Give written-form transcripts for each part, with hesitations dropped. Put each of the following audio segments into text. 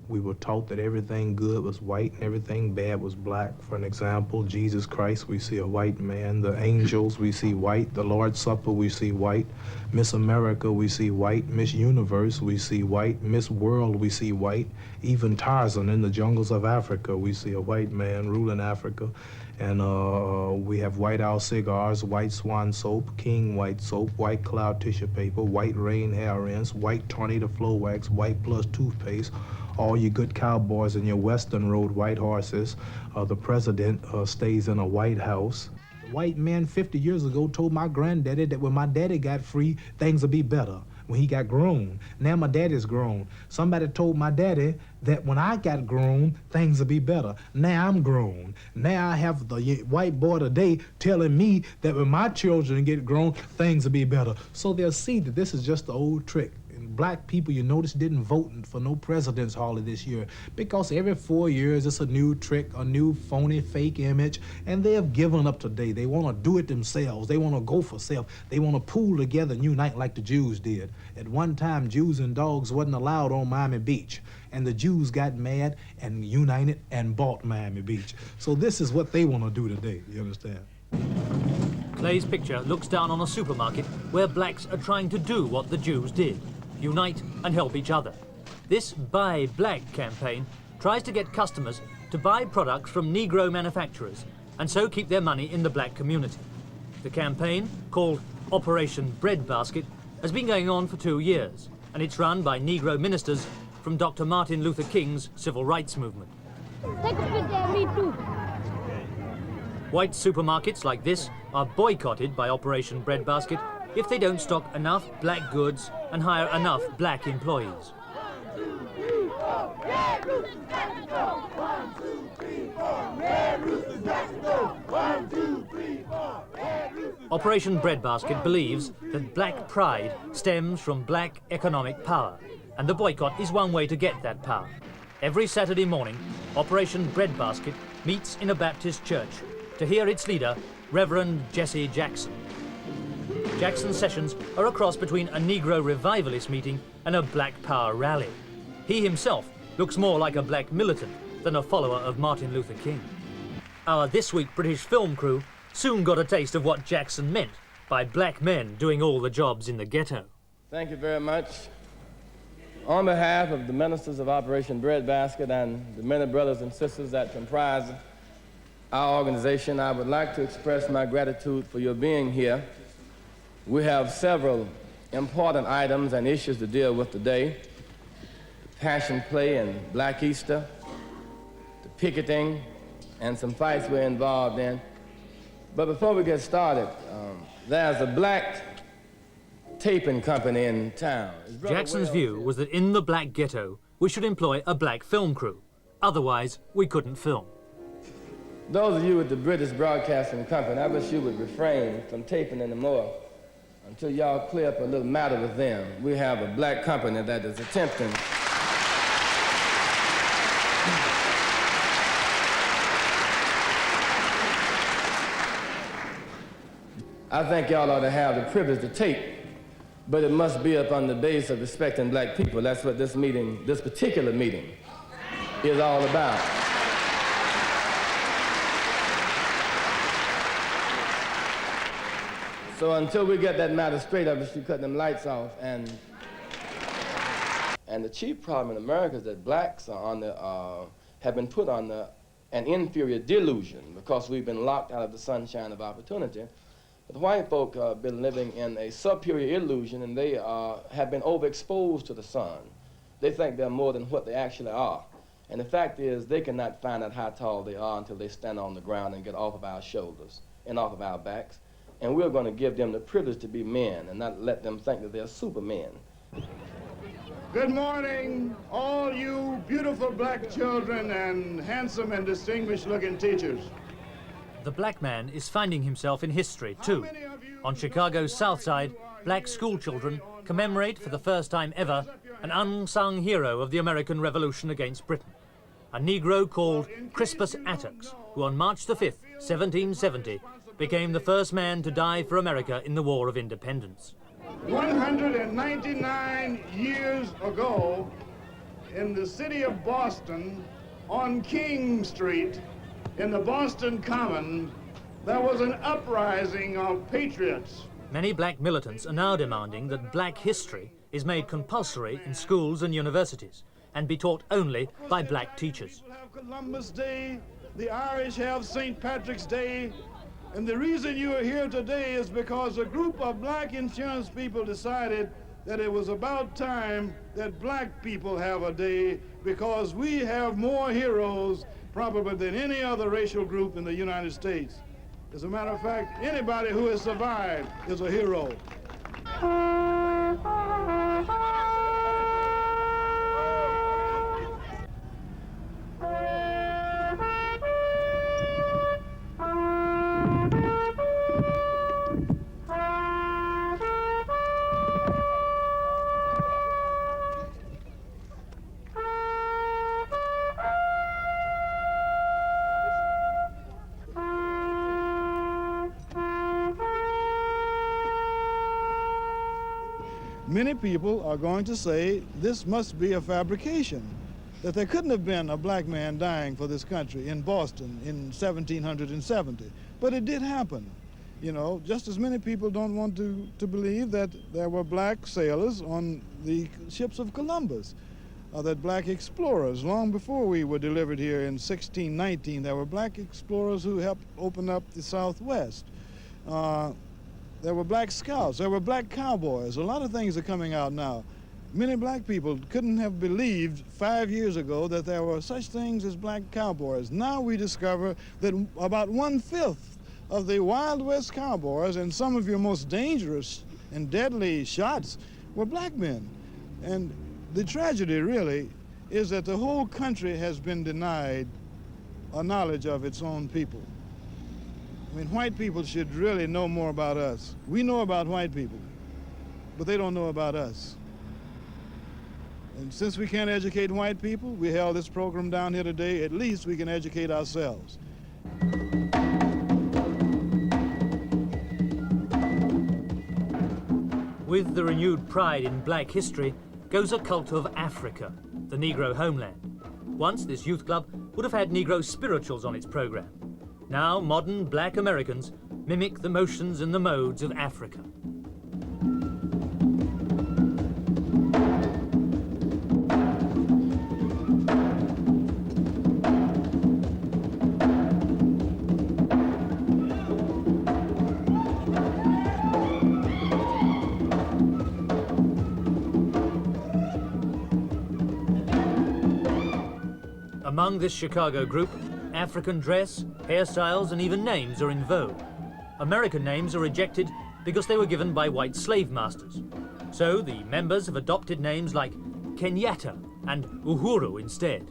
We were taught that everything good was white and everything bad was black. For an example, Jesus Christ, we see a white man. The angels, we see white. The Lord's Supper, we see white. Miss America, we see white. Miss Universe, we see white. Miss World, we see white. Even Tarzan in the jungles of Africa, we see a white man ruling Africa. And we have White Owl cigars, White Swan soap, King White soap, White Cloud tissue paper, White Rain hair rinse, White Tornado flow wax, White Plus toothpaste. All you good cowboys in your Western Road white horses. The president stays in a White House. The white man 50 years ago told my granddaddy that when my daddy got free, things would be better. When he got grown. Now my daddy's grown. Somebody told my daddy that when I got grown, things would be better. Now I'm grown. Now I have the white boy today telling me that when my children get grown, things will be better. So they'll see that this is just the old trick. Black people, you notice, didn't vote for no president's hardly this year because every 4 years it's a new trick, a new phony fake image, and they have given up today. They want to do it themselves. They want to go for self. They want to pool together and unite like the Jews did. At one time, Jews and dogs wasn't allowed on Miami Beach, and the Jews got mad and united and bought Miami Beach. So this is what they want to do today, you understand? Clay's picture looks down on a supermarket where blacks are trying to do what the Jews did. Unite and help each other. This Buy Black campaign tries to get customers to buy products from Negro manufacturers and so keep their money in the black community. The campaign, called Operation Breadbasket, has been going on for 2 years, and it's run by Negro ministers from Dr. Martin Luther King's civil rights movement. Take a bit there, me too. White supermarkets like this are boycotted by Operation Breadbasket if they don't stock enough black goods and hire enough black employees. Operation Breadbasket believes that black pride stems from black economic power, and the boycott is one way to get that power. Every Saturday morning, Operation Breadbasket meets in a Baptist church to hear its leader, Reverend Jesse Jackson. Jackson's sessions are a cross between a Negro revivalist meeting and a Black Power rally. He himself looks more like a black militant than a follower of Martin Luther King. Our This Week British film crew soon got a taste of what Jackson meant by black men doing all the jobs in the ghetto. Thank you very much. On behalf of the ministers of Operation Breadbasket and the many brothers and sisters that comprise our organization, I would like to express my gratitude for your being here. We have several important items and issues to deal with today. The Passion Play and Black Easter, the picketing, and some fights we're involved in. But before we get started, there's a black taping company in town. Jackson's view was that in the black ghetto, we should employ a black film crew. Otherwise, we couldn't film. Those of you with the British Broadcasting Company, I wish you would refrain from taping anymore until y'all clear up a little matter with them. We have a black company that is attempting I think y'all ought to have the privilege to tape, but it must be up on the base of respecting black people. That's what this meeting, this particular meeting, is all about. So until we get that matter straight, I wish you cut them lights off. And the chief problem in America is that blacks are on the, have been put on an inferior delusion because we've been locked out of the sunshine of opportunity. But the white folk have been living in a superior illusion, and they have been overexposed to the sun. They think they're more than what they actually are. And the fact is, they cannot find out how tall they are until they stand on the ground and get off of our shoulders and off of our backs. And we're going to give them the privilege to be men and not let them think that they're supermen. Good morning, all you beautiful black children and handsome and distinguished-looking teachers. The black man is finding himself in history, too. On Chicago's South Side, black schoolchildren commemorate for the first time ever an unsung hero of the American Revolution against Britain, a Negro called Crispus Attucks, who on March the 5th, 1770, became the first man to die for America in the War of Independence. 199 years ago, in the city of Boston, on King Street, in the Boston Common, there was an uprising of patriots. Many black militants are now demanding that black history is made compulsory in schools and universities and be taught only by black teachers. People have Columbus Day, the Irish have St. Patrick's Day, and the reason you are here today is because a group of black insurance people decided that it was about time that black people have a day, because we have more heroes probably than any other racial group in the United States. As a matter of fact, anybody who has survived is a hero. Many people are going to say this must be a fabrication, that there couldn't have been a black man dying for this country in Boston in 1770. But it did happen. You know, just as many people don't want to believe that there were black sailors on the ships of Columbus, or that black explorers, long before we were delivered here in 1619, there were black explorers who helped open up the Southwest. There were black scouts, there were black cowboys. A lot of things are coming out now. Many black people couldn't have believed 5 years ago that there were such things as black cowboys. Now we discover that about 1/5 of the Wild West cowboys and some of your most dangerous and deadly shots were black men. And the tragedy really is that the whole country has been denied a knowledge of its own people. I mean, white people should really know more about us. We know about white people, but they don't know about us. And since we can't educate white people, we held this program down here today. At least we can educate ourselves. With the renewed pride in black history goes a cult of Africa, the Negro homeland. Once this youth club would have had Negro spirituals on its program. Now modern black Americans mimic the motions and the modes of Africa. Among this Chicago group, African dress, hairstyles, and even names are in vogue. American names are rejected because they were given by white slave masters. So the members have adopted names like Kenyatta and Uhuru instead.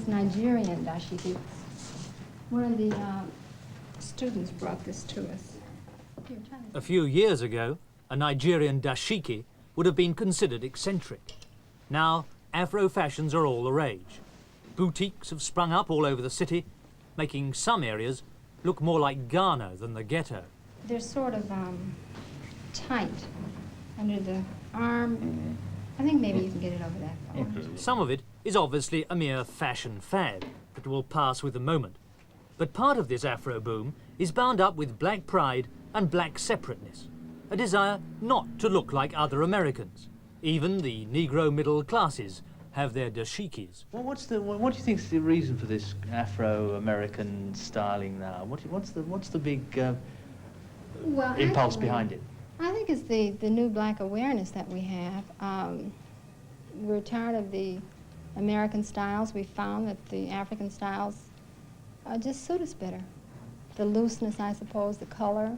Nigerian dashiki. One of the students brought this to us. Here, try this. A few years ago, a Nigerian dashiki would have been considered eccentric. Now, Afro fashions are all the rage. Boutiques have sprung up all over the city, making some areas look more like Ghana than the ghetto. They're sort of tight under the arm. I think maybe you can get it over that. Some of it is obviously a mere fashion fad that will pass with the moment. But part of this Afro boom is bound up with black pride and black separateness, a desire not to look like other Americans. Even the Negro middle classes have their dashikis. Well, what do you think is the reason for this Afro-American styling now? What's the big Well, impulse actually, behind it? I think it's the new black awareness that we have. We're tired of the American styles. We found that the African styles just suit us better. The looseness, I suppose, the color.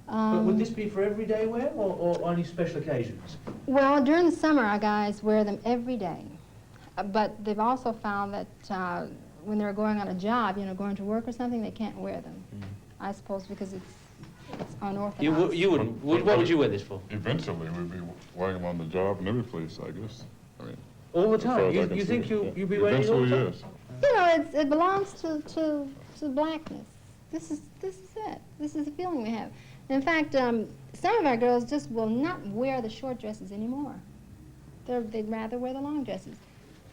But would this be for everyday wear or only special occasions? Well, during the summer, our guys wear them every day. But they've also found that when they're going on a job, you know, going to work or something, they can't wear them. I suppose because it's unorthodox. You wouldn't. What would you wear this for? Eventually, we'd be wearing them on the job and every place, I guess. I mean, All the as far time. as I can You think see. you'd be wearing it all the time? Eventually, yes. You know, it belongs to blackness. This is it. This is the feeling we have. In fact, some of our girls just will not wear the short dresses anymore. They'd rather wear the long dresses.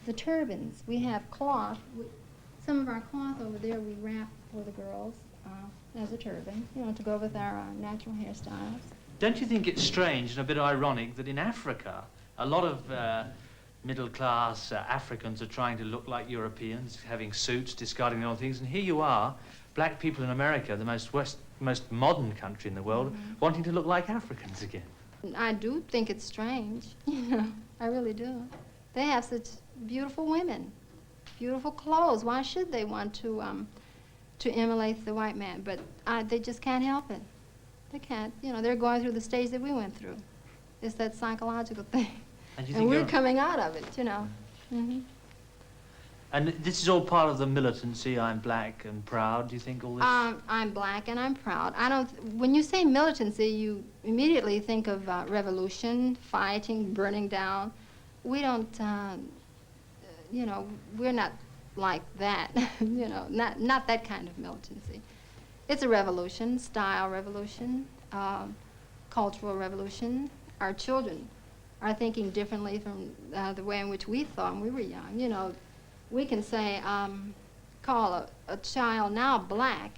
The turbans, we have cloth. Some of our cloth over there we wrap for the girls as a turban, you know, to go with our natural hairstyles. Don't you think it's strange and a bit ironic that in Africa, a lot of middle-class Africans are trying to look like Europeans, having suits, discarding the old things, and here you are, black people in America, the most modern country in the world, wanting to look like Africans again. I do think it's strange, you know, I really do. They have such beautiful women, beautiful clothes. Why should they want to emulate the white man? But they just can't help it. They can't. You know, they're going through the stage that we went through. It's that psychological thing. And, you And think we're you're- coming out of it, you know. And this is all part of the militancy, I'm black and proud, do you think, all this? I'm black and I'm proud. When you say militancy, you immediately think of revolution, fighting, burning down. We don't, you know, we're not like that, you know, not that kind of militancy. It's a revolution, style revolution, cultural revolution. Our children are thinking differently from the way in which we thought when we were young. You know, we can say, call a child now black,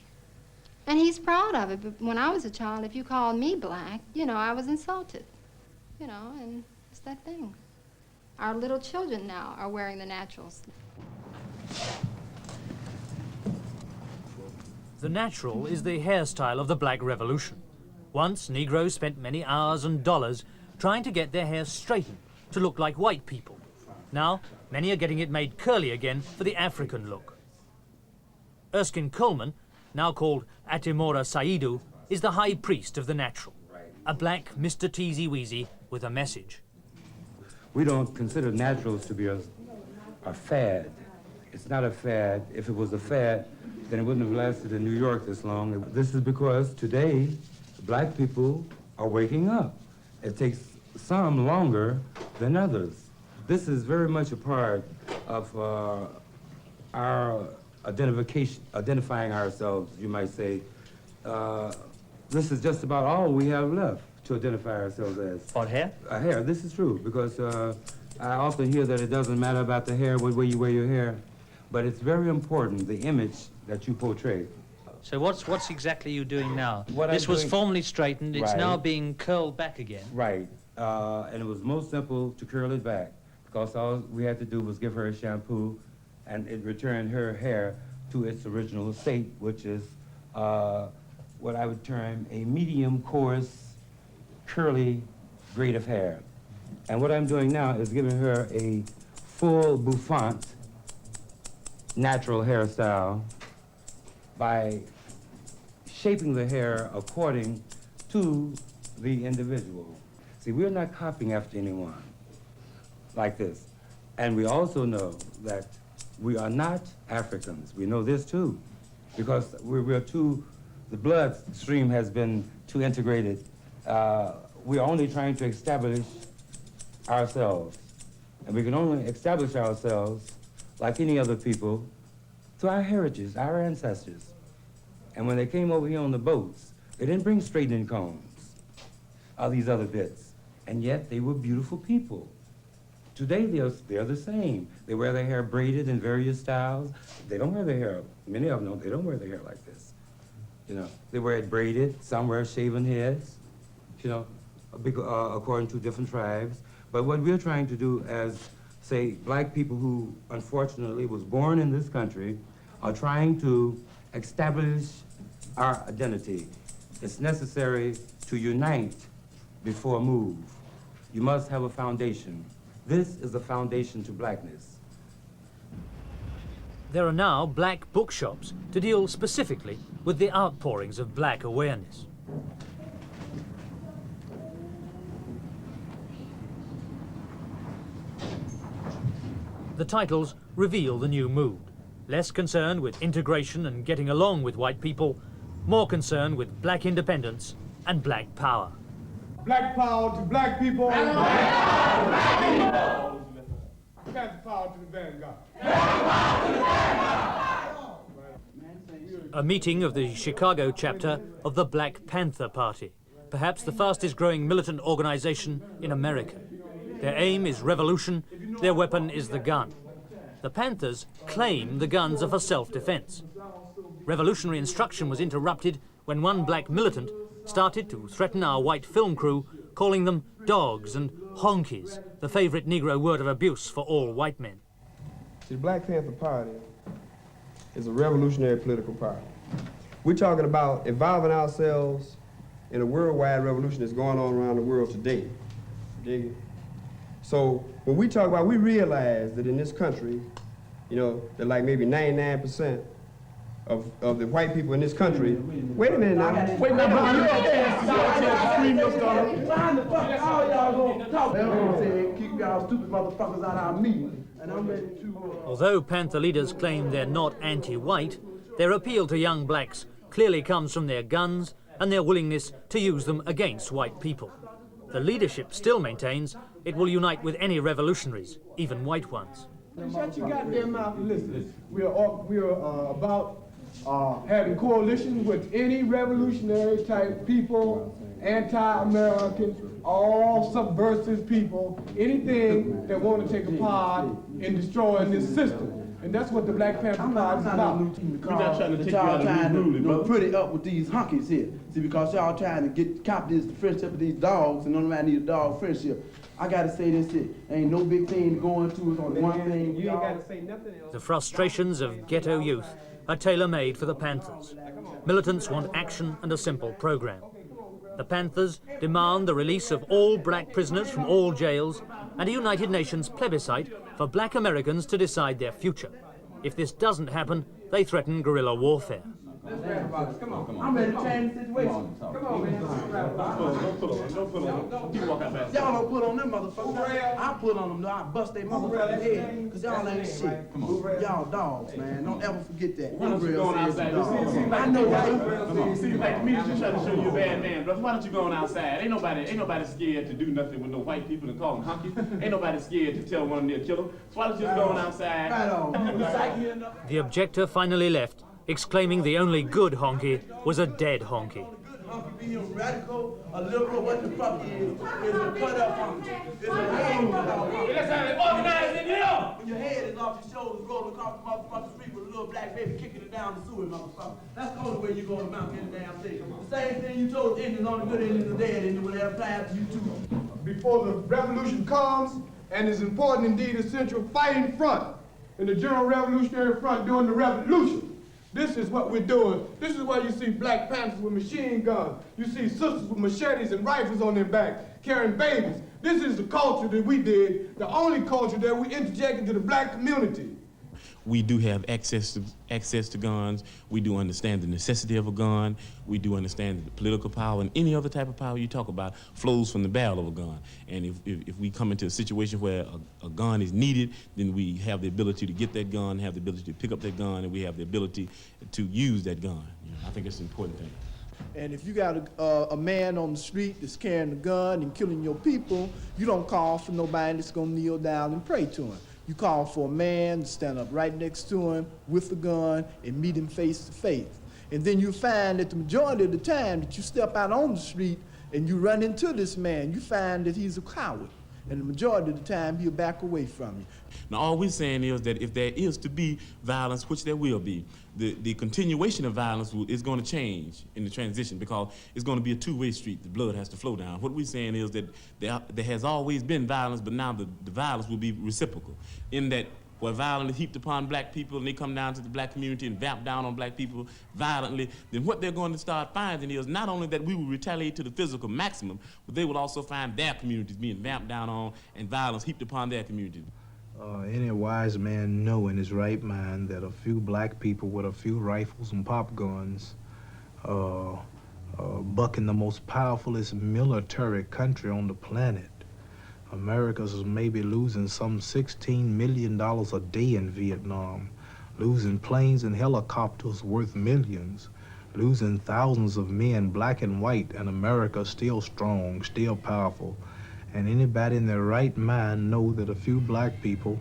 and he's proud of it. But when I was a child, if you called me black, you know, I was insulted. You know, and it's that thing. Our little children now are wearing the naturals. The natural is the hairstyle of the Black Revolution. Once, Negroes spent many hours and dollars trying to get their hair straightened to look like white people. Now, many are getting it made curly again for the African look. Erskine Coleman, now called Atimora Saidu, is the high priest of the natural. A black Mr. Teasy Weezy with a message. We don't consider naturals to be a fad. It's not a fad. If it was a fad, then it wouldn't have lasted in New York this long. This is because today, black people are waking up. It takes some longer than others. This is very much a part of our identifying ourselves, you might say. This is just about all we have left to identify ourselves as. What, hair? Hair, this is true, because I often hear that it doesn't matter about the hair, what way you wear your hair, but it's very important, the image that you portray. So what's exactly you doing now? What this I'm was doing- formerly straightened, it's now Right. being curled back again. Right, and it was most simple to curl it back, because all we had to do was give her a shampoo, and it returned her hair to its original state, which is what I would term a medium coarse, curly grade of hair. And what I'm doing now is giving her a full bouffant natural hairstyle by shaping the hair according to the individual. See, we're not copying after anyone like this. And we also know that we are not Africans. We know this too, because we're too, the blood stream has been too integrated. We're only trying to establish ourselves. And we can only establish ourselves, like any other people, through our heritage, our ancestors. And when they came over here on the boats, they didn't bring straightening combs or these other bits. And yet they were beautiful people. Today they're the same. They wear their hair braided in various styles. They don't wear their hair, many of them don't, they don't wear their hair like this. You know, they wear it braided, some wear shaven heads, you know, according to different tribes. But what we're trying to do as, say, black people who unfortunately was born in this country are trying to establish our identity. It's necessary to unite before move. You must have a foundation. This is the foundation to blackness. There are now black bookshops to deal specifically with the outpourings of black awareness. The titles reveal the new mood. Less concerned with integration and getting along with white people, more concerned with black independence and black power. Black power to black people. Black power to black people. Panther power to the vanguard. A meeting of the Chicago chapter of the Black Panther Party, perhaps the fastest growing militant organization in America. Their aim is revolution, their weapon is the gun. The Panthers claim the guns are for self-defense. Revolutionary instruction was interrupted when one black militant started to threaten our white film crew, calling them dogs and honkies, the favorite Negro word of abuse for all white men. The Black Panther Party is a revolutionary political party. We're talking about involving ourselves in a worldwide revolution that's going on around the world today. Dig it? So when we talk about, we realize that in this country, you know, that like maybe 99% of the white people in this country. Wait a minute now. Wait a minute. All y'all gonna talk. Keep y'all stupid motherfuckers out of our meeting. And I'm ready to. Although Panther leaders claim they're not anti-white, their appeal to young blacks clearly comes from their guns and their willingness to use them against white people. The leadership still maintains it will unite with any revolutionaries, even white ones. Shut your goddamn mouth and listen. We are about having coalitions with any revolutionary type people, anti-American, all subversive people, anything that want to take a part in destroying this system. And that's what the Black Panther Party is about. We're not trying to take y'all trying to put it up with these hunkies here. See, because y'all trying to get copy this friendship with these dogs, and nobody need a dog friendship. I gotta say this here. Ain't no big thing going to us on one thing. You ain't gotta say nothing else. The frustrations of ghetto youth are tailor-made for the Panthers. Militants want action and a simple program. The Panthers demand the release of all black prisoners from all jails and a United Nations plebiscite for black Americans to decide their future. If this doesn't happen, they threaten guerrilla warfare. Come on. I'm ready to change the situation. Come on, man. Y'all don't put on them motherfuckers. I put on them, though. I bust their motherfucking head. Because y'all ain't shit. Y'all dogs, man. Don't ever forget that. Why don't you go on outside? I know that. It seems like to me that you're trying to show you a bad man, brother. Why don't you go on outside? Ain't nobody scared to do nothing with no white people and call them hunkies. Ain't nobody scared to tell one of them they'll kill them. So why don't you just go on outside? Right on. The objector finally left, exclaiming the only good honky was a dead honky. Honky being radical, a liberal, what the fuck is a cut up honky. It's a head cut up honky. That's how they organize in here. When your head is off your shoulders, rolling across the motherfucking street with a little black baby kicking it down the sewer, motherfucker. That's the only way you're going to mount any damn thing. The same thing you told the Indians, only good Indians are dead, and will ever apply to you too. Before the revolution comes, and is important indeed essential, fighting front in the General Revolutionary Front during the revolution. This is what we're doing. This is why you see Black Panthers with machine guns. You see sisters with machetes and rifles on their back, carrying babies. This is the culture that we did, the only culture that we interjected to the black community. We do have access to guns. We do understand the necessity of a gun. We do understand that the political power and any other type of power you talk about flows from the barrel of a gun. And if we come into a situation where a gun is needed, then we have the ability to get that gun, have the ability to pick up that gun, and we have the ability to use that gun. You know, I think it's an important thing. And if you got a man on the street that's carrying a gun and killing your people, you don't call for nobody that's gonna kneel down and pray to him. You call for a man to stand up right next to him with a gun and meet him face to face. And then you find that the majority of the time that you step out on the street and you run into this man, you find that he's a coward. And the majority of the time, he'll back away from you. Now, all we're saying is that if there is to be violence, which there will be, the continuation of violence is going to change in the transition because it's going to be a two-way street. The blood has to flow down. What we're saying is that there has always been violence, but now the violence will be reciprocal in that where violence is heaped upon black people and they come down to the black community and vamp down on black people violently, then what they're going to start finding is not only that we will retaliate to the physical maximum, but they will also find their communities being vamped down on and violence heaped upon their communities. Any wise man know in his right mind that a few black people with a few rifles and pop guns bucking the most powerfulest military country on the planet. America's maybe losing some $16 million a day in Vietnam, losing planes and helicopters worth millions, losing thousands of men, black and white, and America still strong, still powerful. And anybody in their right mind know that a few black people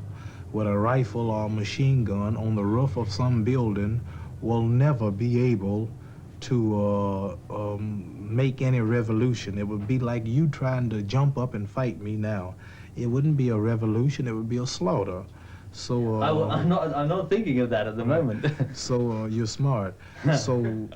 with a rifle or a machine gun on the roof of some building will never be able to make any revolution. It would be like you trying to jump up and fight me now. It wouldn't be a revolution, it would be a slaughter. So I'm not thinking of that at the moment. So you're smart. So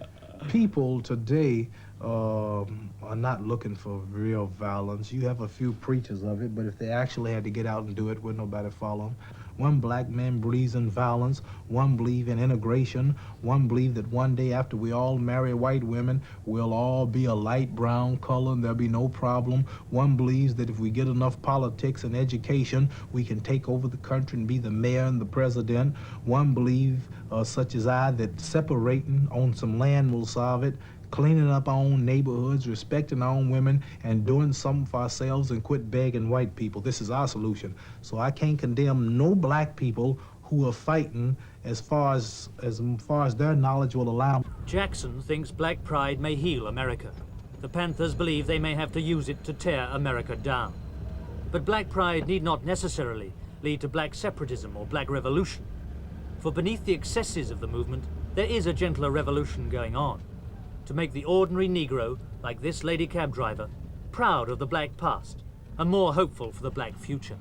people today are not looking for real violence. You have a few preachers of it, but if they actually had to get out and do it, would nobody follow them? One black man believes in violence, one believes in integration, one believes that one day after we all marry white women, we'll all be a light brown color and there'll be no problem. One believes that if we get enough politics and education, we can take over the country and be the mayor and the president. One believes, such as I, that separating on some land will solve it. Cleaning up our own neighborhoods, respecting our own women, and doing something for ourselves and quit begging white people. This is our solution. So I can't condemn no black people who are fighting as far as their knowledge will allow. Jackson thinks black pride may heal America. The Panthers believe they may have to use it to tear America down. But black pride need not necessarily lead to black separatism or black revolution. For beneath the excesses of the movement, there is a gentler revolution going on, to make the ordinary Negro, like this lady cab driver, proud of the black past and more hopeful for the black future.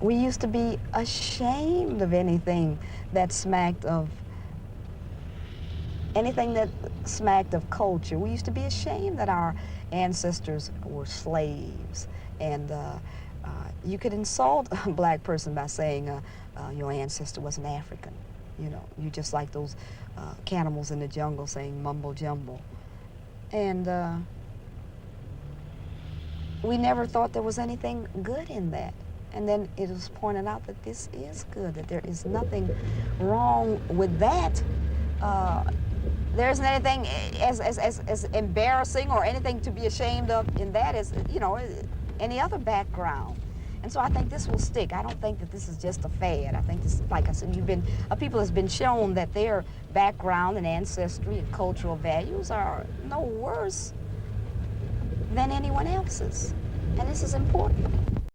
We used to be ashamed of anything that smacked of culture. We used to be ashamed that our ancestors were slaves. And you could insult a black person by saying your ancestor was an African. You know, you just like those cannibals in the jungle saying mumbo jumbo. And we never thought there was anything good in that. And then it was pointed out that this is good, that there is nothing wrong with that. There isn't anything as embarrassing or anything to be ashamed of in that as, you know, any other background. And so I think this will stick. I don't think that this is just a fad. I think this, like I said, people has been shown that their background and ancestry and cultural values are no worse than anyone else's. And this is important.